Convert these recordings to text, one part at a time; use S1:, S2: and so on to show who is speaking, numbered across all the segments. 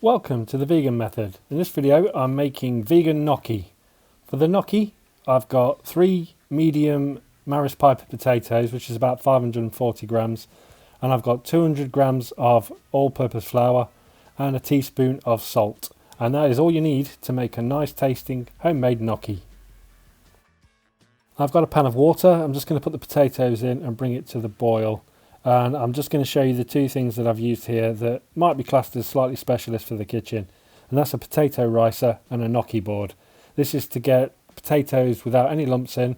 S1: Welcome to the vegan method. In this video I'm making vegan gnocchi. For the gnocchi I've got 3 medium Maris Piper potatoes, which is about 540 grams, and I've got 200 grams of all-purpose flour and a teaspoon of salt, and that is all you need to make a nice tasting homemade gnocchi. I've got a pan of water. I'm just going to put the potatoes in and bring it to the boil. And I'm just going to show you the 2 things that I've used here that might be classed as slightly specialist for the kitchen, and that's a potato ricer and a gnocchi board. This is to get potatoes without any lumps in.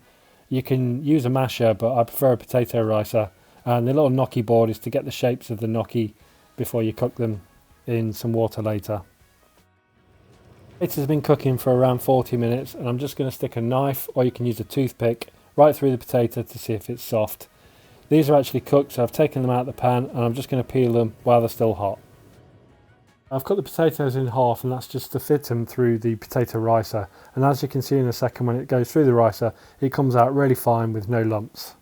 S1: You can use a masher, but I prefer a potato ricer, and the little gnocchi board is to get the shapes of the gnocchi before you cook them in some water later. It has been cooking for around 40 minutes, and I'm just going to stick a knife, or you can use a toothpick, right through the potato to see if it's soft. These are actually cooked, so I've taken them out of the pan and I'm just going to peel them while they're still hot. I've cut the potatoes in half, and that's just to fit them through the potato ricer, and as you can see in a second, when it goes through the ricer it comes out really fine with no lumps.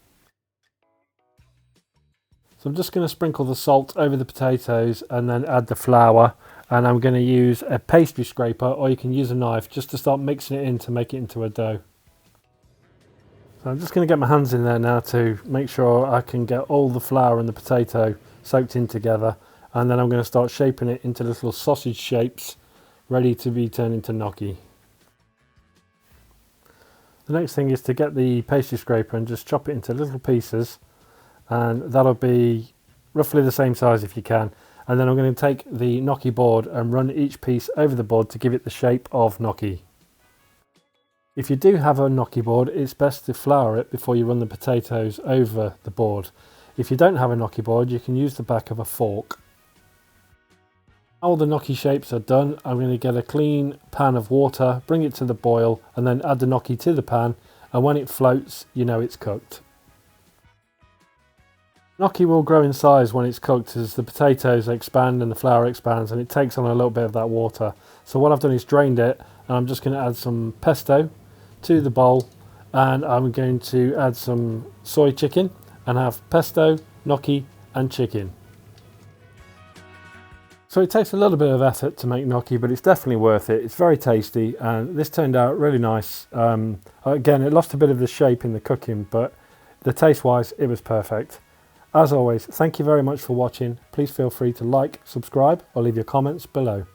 S1: So I'm just going to sprinkle the salt over the potatoes and then add the flour, and I'm going to use a pastry scraper, or you can use a knife, just to start mixing it in to make it into a dough. So I'm just going to get my hands in there now to make sure I can get all the flour and the potato soaked in together, and then I'm going to start shaping it into little sausage shapes ready to be turned into gnocchi. The next thing is to get the pastry scraper and just chop it into little pieces, and that'll be roughly the same size if you can, and then I'm going to take the gnocchi board and run each piece over the board to give it the shape of gnocchi. If you do have a gnocchi board, it's best to flour it before you run the potatoes over the board. If you don't have a gnocchi board, you can use the back of a fork. All the gnocchi shapes are done. I'm going to get a clean pan of water, bring it to the boil, and then add the gnocchi to the pan, and when it floats, you know it's cooked. Gnocchi will grow in size when it's cooked as the potatoes expand and the flour expands, and it takes on a little bit of that water. So what I've done is drained it, and I'm just going to add some pesto to the bowl, and I'm going to add some soy chicken and have pesto, gnocchi and chicken. So it takes a little bit of effort to make gnocchi, but it's definitely worth it. It's very tasty, and this turned out really nice. Again, it lost a bit of the shape in the cooking, but the taste wise it was perfect. As always, thank you very much for watching. Please feel free to like, subscribe or leave your comments below.